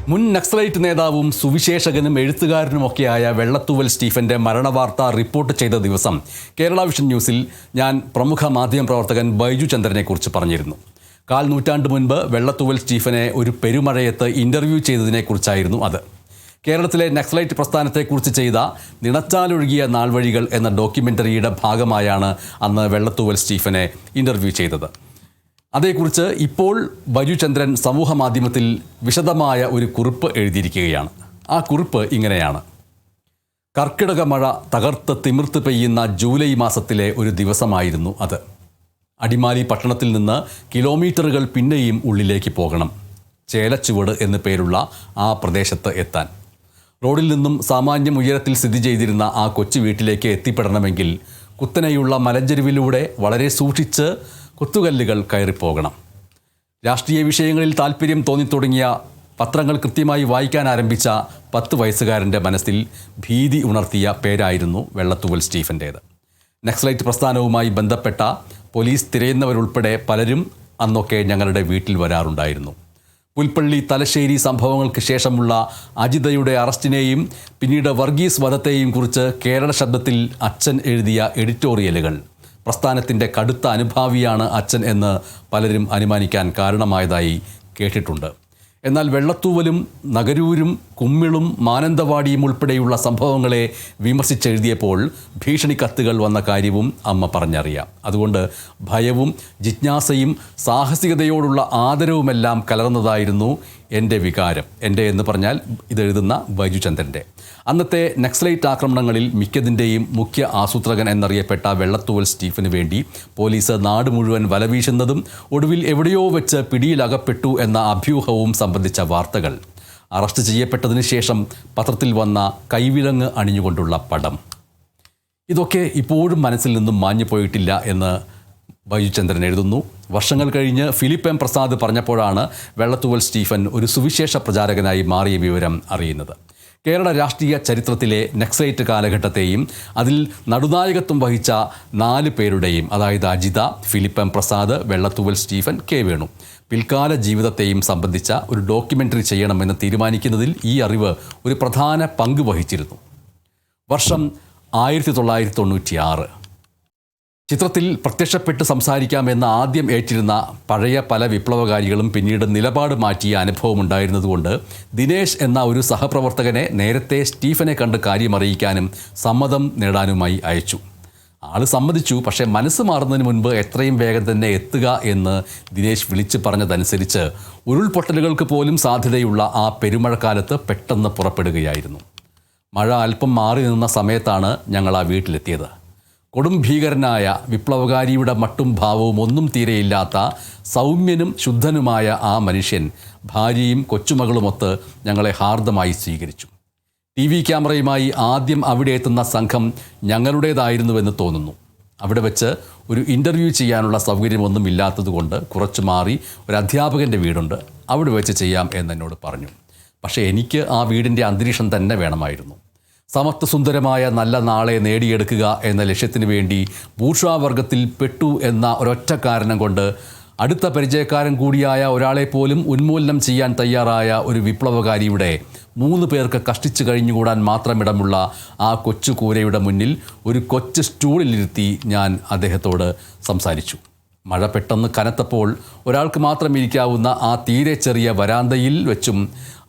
മുൻ നക്സലൈറ്റ് നേതാവും സുവിശേഷകനും എഴുത്തുകാരനുമൊക്കെയായ വെള്ളത്തൂവൽ സ്റ്റീഫന്റെ മരണവാർത്ത റിപ്പോർട്ട് ചെയ്ത ദിവസം കേരള വിഷൻ ന്യൂസിൽ ഞാൻ പ്രമുഖ മാധ്യമപ്രവർത്തകൻ ബൈജു ചന്ദ്രനെക്കുറിച്ച് പറഞ്ഞിരുന്നു. 1/4 നൂറ്റാണ്ട് മുൻപ് വെള്ളത്തൂവൽ സ്റ്റീഫനെ ഒരു പെരുമഴയത്ത് ഇൻ്റർവ്യൂ ചെയ്തതിനെക്കുറിച്ചായിരുന്നു അത്. കേരളത്തിലെ നക്സലൈറ്റ് പ്രസ്ഥാനത്തെക്കുറിച്ച് ചെയ്ത നിണച്ചാലൊഴുകിയ നാൾവഴികൾ എന്ന ഡോക്യുമെൻ്ററിയുടെ ഭാഗമായാണ് അന്ന് വെള്ളത്തൂവൽ സ്റ്റീഫനെ ഇൻ്റർവ്യൂ ചെയ്തത്. അതേക്കുറിച്ച് ഇപ്പോൾ ബൈജു ചന്ദ്രൻ സമൂഹ മാധ്യമത്തിൽ വിശദമായ ഒരു കുറിപ്പ് എഴുതിയിരിക്കുകയാണ്. ആ കുറിപ്പ് ഇങ്ങനെയാണ്: കർക്കിടക മഴ തകർത്ത് തിമിർത്ത് പെയ്യുന്ന ജൂലൈ മാസത്തിലെ ഒരു ദിവസമായിരുന്നു അത്. അടിമാലി പട്ടണത്തിൽ നിന്ന് കിലോമീറ്ററുകൾ പിന്നെയും ഉള്ളിലേക്ക് പോകണം ചേലച്ചുവട് എന്നു പേരുള്ള ആ പ്രദേശത്ത് എത്താൻ. റോഡിൽ നിന്നും സാമാന്യം ഉയരത്തിൽ സ്ഥിതി ചെയ്തിരുന്ന ആ കൊച്ചു വീട്ടിലേക്ക് എത്തിപ്പെടണമെങ്കിൽ കുത്തനെയുള്ള മലഞ്ചെരുവിലൂടെ വളരെ സൂക്ഷിച്ച് കുത്തുകല്ലുകൾ കയറിപ്പോകണം. രാഷ്ട്രീയ വിഷയങ്ങളിൽ താല്പര്യം തോന്നിത്തുടങ്ങിയ പത്രങ്ങൾ കൃത്യമായി വായിക്കാൻ ആരംഭിച്ച 10 വയസ്സുകാരൻ്റെ മനസ്സിൽ ഭീതി ഉണർത്തിയ പേരായിരുന്നു വെള്ളത്തൂവൽ സ്റ്റീഫൻ്റേത്. നക്സലൈറ്റ് പ്രസ്ഥാനവുമായി ബന്ധപ്പെട്ട പോലീസ് തിരയുന്നവരുൾപ്പെടെ പലരും അന്നൊക്കെ ഞങ്ങളുടെ വീട്ടിൽ വരാറുണ്ടായിരുന്നു. പുൽപ്പള്ളി തലശ്ശേരി സംഭവങ്ങൾക്ക് ശേഷമുള്ള അജിതയുടെ അറസ്റ്റിനെയും പിന്നീട് വർഗീസ് വധത്തെയും കുറിച്ച് കേരള ശബ്ദത്തിൽ അച്ഛൻ എഴുതിയ എഡിറ്റോറിയലുകൾ പ്രസ്ഥാനത്തിൻ്റെ കടുത്ത അനുഭാവിയാണ് അച്ഛൻ എന്ന് പലരും അനുമാനിക്കാൻ കാരണമായതായി കേട്ടിട്ടുണ്ട്. എന്നാൽ വെള്ളത്തൂവലും നഗരൂരും കുമ്മിളും മാനന്തവാടിയും ഉൾപ്പെടെയുള്ള സംഭവങ്ങളെ വിമർശിച്ചെഴുതിയപ്പോൾ ഭീഷണി കത്തുകൾ വന്ന കാര്യവും അമ്മ പറഞ്ഞറിയാം. അതുകൊണ്ട് ഭയവും ജിജ്ഞാസയും സാഹസികതയോടുള്ള ആദരവുമെല്ലാം കലർന്നതായിരുന്നു എൻ്റെ വികാരം. എൻ്റെ എന്ന് പറഞ്ഞാൽ ഇതെഴുതുന്ന ബൈജു ചന്ദ്രൻ്റെ. അന്നത്തെ നക്സലൈറ്റ് ആക്രമണങ്ങളിൽ മിക്കതിൻ്റെയും മുഖ്യ ആസൂത്രകൻ എന്നറിയപ്പെട്ട വെള്ളത്തൂവൽ സ്റ്റീഫന് വേണ്ടി പോലീസ് നാട് മുഴുവൻ വലവീശുന്നതും ഒടുവിൽ എവിടെയോ വെച്ച് പിടിയിലകപ്പെട്ടു എന്ന അഭ്യൂഹവും സംബന്ധിച്ച വാർത്തകൾ, അറസ്റ്റ് ചെയ്യപ്പെട്ടതിന് ശേഷം പത്രത്തിൽ വന്ന കൈവിലങ്ങ് അണിഞ്ഞുകൊണ്ടുള്ള പടം, ഇതൊക്കെ ഇപ്പോഴും മനസ്സിൽ നിന്നും മാഞ്ഞു പോയിട്ടില്ല എന്ന് ബൈജു ചന്ദ്രൻ എഴുതുന്നു. വർഷങ്ങൾ കഴിഞ്ഞ് ഫിലിപ്പ് എം പ്രസാദ് പറഞ്ഞപ്പോഴാണ് വെള്ളത്തൂവൽ സ്റ്റീഫൻ ഒരു സുവിശേഷ പ്രചാരകനായി മാറിയ വിവരം അറിയുന്നത്. കേരള രാഷ്ട്രീയ ചരിത്രത്തിലെ നക്സലൈറ്റ് കാലഘട്ടത്തെയും അതിൽ നടുനായകത്വം വഹിച്ച 4 പേരുടെയും, അതായത് Ajitha, Philip M Prasad, Vellathooval Stephen, K Venu, പിൽക്കാല ജീവിതത്തെയും സംബന്ധിച്ച ഒരു ഡോക്യുമെൻ്ററി ചെയ്യണമെന്ന് തീരുമാനിക്കുന്നതിൽ ഈ അറിവ് ഒരു പ്രധാന പങ്ക് വഹിച്ചിരുന്നു. വർഷം 1996. ചിത്രത്തിൽ പ്രത്യക്ഷപ്പെട്ട് സംസാരിക്കാമെന്ന് ആദ്യം ഏറ്റിരുന്ന പഴയ പല വിപ്ലവകാരികളും പിന്നീട് നിലപാട് മാറ്റിയ അനുഭവമുണ്ടായിരുന്നതുകൊണ്ട് ദിനേശ് എന്ന ഒരു സഹപ്രവർത്തകനെ നേരത്തെ സ്റ്റീഫനെ കണ്ട് കാര്യമറിയിക്കാനും സമ്മതം നേടാനുമായി അയച്ചു. ആൾ സമ്മതിച്ചു. പക്ഷേ മനസ്സ് മാറുന്നതിന് മുൻപ് എത്രയും വേഗം തന്നെ എത്തുക എന്ന് ദിനേശ് വിളിച്ചു പറഞ്ഞതനുസരിച്ച് ഉരുൾപൊട്ടലുകൾക്ക് പോലും സാധ്യതയുള്ള ആ പെരുമഴക്കാലത്ത് പെട്ടെന്ന് പുറപ്പെടുകയായിരുന്നു. മഴ അല്പം മാറി നിന്ന സമയത്താണ് ഞങ്ങൾ ആ വീട്ടിലെത്തിയത്. കൊടും ഭീകരനായ വിപ്ലവകാരിയുടെ മട്ടും ഭാവവും ഒന്നും തീരെയില്ലാത്ത സൗമ്യനും ശുദ്ധനുമായ ആ മനുഷ്യൻ ഭാര്യയും കൊച്ചുമകളുമൊത്ത് ഞങ്ങളെ ഹാർദമായി സ്വീകരിച്ചു. TV ക്യാമറയുമായി ആദ്യം അവിടെ എത്തുന്ന സംഘം ഞങ്ങളുടേതായിരുന്നുവെന്ന് തോന്നുന്നു. അവിടെ വെച്ച് ഒരു ഇൻ്റർവ്യൂ ചെയ്യാനുള്ള സൗകര്യമൊന്നും ഇല്ലാത്തതുകൊണ്ട് കുറച്ച് മാറി ഒരു അധ്യാപകൻ്റെ വീടുണ്ട്, അവിടെ വെച്ച് ചെയ്യാം എന്നോട് പറഞ്ഞു. പക്ഷേ എനിക്ക് ആ വീടിൻ്റെ അന്തരീക്ഷം തന്നെ വേണമായിരുന്നു. സമത്വസുന്ദരമായ നല്ല നാളെ നേടിയെടുക്കുക എന്ന ലക്ഷ്യത്തിന് വേണ്ടി ബൂർഷ്വാവർഗത്തിൽ പെട്ടു എന്ന ഒരൊറ്റ കാരണം കൊണ്ട് അടുത്ത പരിചയക്കാരൻ കൂടിയായ ഒരാളെപ്പോലും ഉന്മൂലനം ചെയ്യാൻ തയ്യാറായ ഒരു വിപ്ലവകാരിയുടെ 3 പേർക്ക് കഷ്ടിച്ച് കഴിഞ്ഞുകൂടാൻ മാത്രമിടമുള്ള ആ കൊച്ചു കൂരയുടെ മുന്നിൽ ഒരു കൊച്ചു സ്റ്റൂളിലിരുത്തി ഞാൻ അദ്ദേഹത്തോട് സംസാരിച്ചു. മഴ പെട്ടെന്ന് കനത്തപ്പോൾ ഒരാൾക്ക് മാത്രം ഇരിക്കാവുന്ന ആ തീരെ ചെറിയ വരാന്തയിൽ വെച്ചും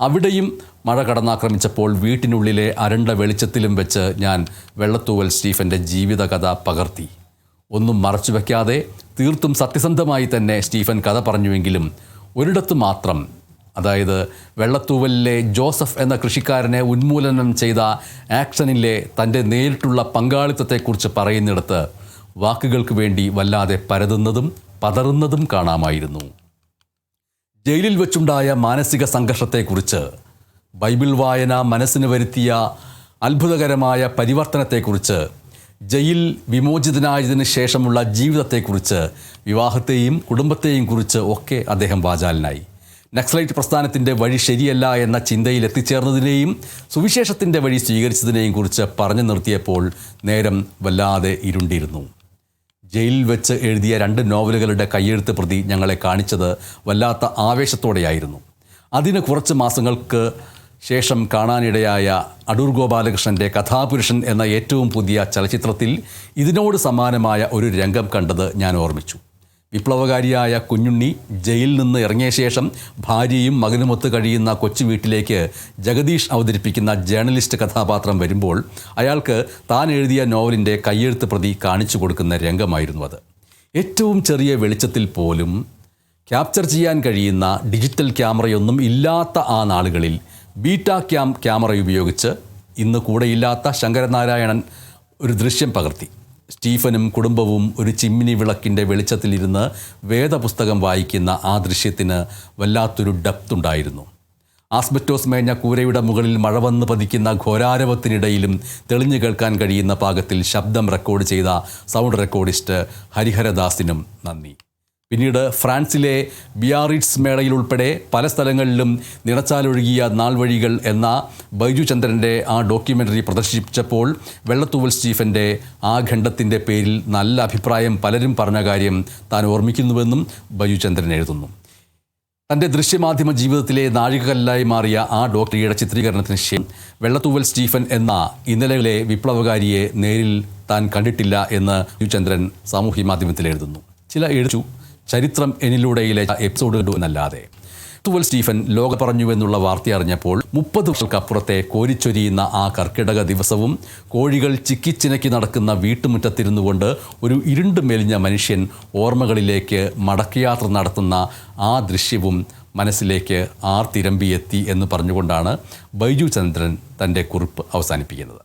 അവിടെയും മഴ കടന്നാക്രമിച്ചപ്പോൾ വീട്ടിനുള്ളിലെ അരണ്ട വെളിച്ചത്തിലും വെച്ച് ഞാൻ വെള്ളത്തൂവൽ സ്റ്റീഫൻ്റെ ജീവിതകഥ പകർത്തി. ഒന്നും മറച്ചു വയ്ക്കാതെ തീർത്തും സത്യസന്ധമായി തന്നെ സ്റ്റീഫൻ കഥ പറഞ്ഞുവെങ്കിലും ഒരിടത്ത് മാത്രം, അതായത് വെള്ളത്തൂവലിലെ ജോസഫ് എന്ന കൃഷിക്കാരനെ ഉന്മൂലനം ചെയ്ത ആക്ഷനിലെ തൻ്റെ നേരിട്ടുള്ള പങ്കാളിത്തത്തെക്കുറിച്ച് പറയുന്നിടത്ത് വാക്കുകൾക്ക് വേണ്ടി വല്ലാതെ പരതുന്നതും പതറുന്നതും കാണാമായിരുന്നു. ജയിലിൽ വെച്ചുണ്ടായ മാനസിക സംഘർഷത്തെക്കുറിച്ച്, ബൈബിൾ വായന മനസ്സിന് വരുത്തിയ അത്ഭുതകരമായ പരിവർത്തനത്തെക്കുറിച്ച്, ജയിൽ വിമോചിതനായതിനു ശേഷമുള്ള ജീവിതത്തെക്കുറിച്ച്, വിവാഹത്തെയും കുടുംബത്തെയും കുറിച്ച് ഒക്കെ അദ്ദേഹം വാചാലനായി. നക്സലൈറ്റ് പ്രസ്ഥാനത്തിൻ്റെ വഴി ശരിയല്ല എന്ന ചിന്തയിൽ എത്തിച്ചേർന്നതിനെയും സുവിശേഷത്തിൻ്റെ വഴി സ്വീകരിച്ചതിനെയും കുറിച്ച് പറഞ്ഞു നിർത്തിയപ്പോൾ നേരം വല്ലാതെ ഇരുണ്ടിരുന്നു. ജയിലിൽ വെച്ച് എഴുതിയ 2 നോവലുകളുടെ കയ്യെഴുത്ത് പ്രതി ഞങ്ങളെ കാണിച്ചത് വല്ലാത്ത ആവേശത്തോടെയായിരുന്നു. അതിന് കുറച്ച് മാസങ്ങൾക്ക് ശേഷം കാണാനിടയായ അടൂർ ഗോപാലകൃഷ്ണൻ്റെ കഥാപുരുഷൻ എന്ന ഏറ്റവും പുതിയ ചലച്ചിത്രത്തിൽ ഇതിനോട് സമാനമായ ഒരു രംഗം കണ്ടത് ഞാൻ ഓർമ്മിച്ചു. വിപ്ലവകാരിയായ കുഞ്ഞുണ്ണി ജയിലിൽ നിന്ന് ഇറങ്ങിയ ശേഷം ഭാര്യയും മകനുമൊത്ത് കഴിയുന്ന കൊച്ചു വീട്ടിലേക്ക് ജഗദീഷ് അവതരിപ്പിക്കുന്ന ജേർണലിസ്റ്റ് കഥാപാത്രം വരുമ്പോൾ അയാൾക്ക് താൻ എഴുതിയ നോവലിൻ്റെ കയ്യെഴുത്ത് പ്രതി കാണിച്ചു കൊടുക്കുന്ന രംഗമായിരുന്നു അത്. ഏറ്റവും ചെറിയ വെളിച്ചത്തിൽ പോലും ക്യാപ്ചർ ചെയ്യാൻ കഴിയുന്ന ഡിജിറ്റൽ ക്യാമറയൊന്നും ഇല്ലാത്ത ആ നാളുകളിൽ ബീറ്റാ ക്യാമറ ഉപയോഗിച്ച് ഇന്ന് കൂടെയില്ലാത്ത ശങ്കരനാരായണൻ ഒരു ദൃശ്യം പകർത്തി. സ്റ്റീഫനും കുടുംബവും ഒരു ചിമ്മിനി വിളക്കിൻ്റെ വെളിച്ചത്തിലിരുന്ന് വേദപുസ്തകം വായിക്കുന്ന ആ ദൃശ്യത്തിന് വല്ലാത്തൊരു ഡെപ്ത് ഉണ്ടായിരുന്നു. ആസ്ബറ്റോസ് മേഞ്ഞ കൂരയുടെ മുകളിൽ മഴ വന്ന് പതിക്കുന്ന ഘോരാരവത്തിനിടയിലും തെളിഞ്ഞു കേൾക്കാൻ കഴിയുന്ന പാകത്തിൽ ശബ്ദം റെക്കോർഡ് ചെയ്ത സൗണ്ട് റെക്കോർഡിസ്റ്റ് ഹരിഹരദാസിനും നന്ദി. പിന്നീട് ഫ്രാൻസിലെ ബിയാറിറ്റ്സ് മേളയിൽ ഉൾപ്പെടെ പല സ്ഥലങ്ങളിലും നിറച്ചാലൊഴുകിയ നാൾവഴികൾ എന്ന ബൈജു ചന്ദ്രൻ്റെ ആ ഡോക്യുമെൻ്ററി പ്രദർശിപ്പിച്ചപ്പോൾ വെള്ളത്തൂവൽ സ്റ്റീഫൻ്റെ ആ ഖണ്ഡത്തിൻ്റെ പേരിൽ നല്ല അഭിപ്രായം പലരും പറഞ്ഞ കാര്യം താൻ ഓർമ്മിക്കുന്നുവെന്നും ബൈജു ചന്ദ്രൻ എഴുതുന്നു. തൻ്റെ ദൃശ്യമാധ്യമ ജീവിതത്തിലെ നാഴികക്കല്ലായി മാറിയ ആ ഡോക്ടറിയുടെ ചിത്രീകരണത്തിന് ശേഷം വെള്ളത്തൂവൽ സ്റ്റീഫൻ എന്ന ഇന്നലകളിലെ വിപ്ലവകാരിയെ നേരിൽ താൻ കണ്ടിട്ടില്ല എന്ന് ബൈജു ചന്ദ്രൻ സാമൂഹ്യ മാധ്യമത്തിൽ എഴുതുന്നു. ചില എഴുതു ചരിത്രം എന്നിലൂടെയിലെ എപ്പിസോഡുകൾ എന്നല്ലാതെ വെള്ളത്തൂവൽ സ്റ്റീഫൻ ലോക പറഞ്ഞുവെന്നുള്ള വാർത്ത അറിഞ്ഞപ്പോൾ 30 വർഷങ്ങൾക്കപ്പുറത്തെ കോരിച്ചൊരിയുന്ന ആ കർക്കിടക ദിവസവും കോഴികൾ ചിക്കിച്ചിനക്കി നടക്കുന്ന വീട്ടുമുറ്റത്തിരുന്നു കൊണ്ട് ഒരു ഇരുണ്ട് മെലിഞ്ഞ മനുഷ്യൻ ഓർമ്മകളിലേക്ക് മടക്കയാത്ര നടത്തുന്ന ആ ദൃശ്യവും മനസ്സിലേക്ക് ആർത്തിരമ്പിയെത്തി എന്ന് പറഞ്ഞുകൊണ്ടാണ് ബൈജു ചന്ദ്രൻ തൻ്റെ കുറിപ്പ് അവസാനിപ്പിക്കുന്നത്.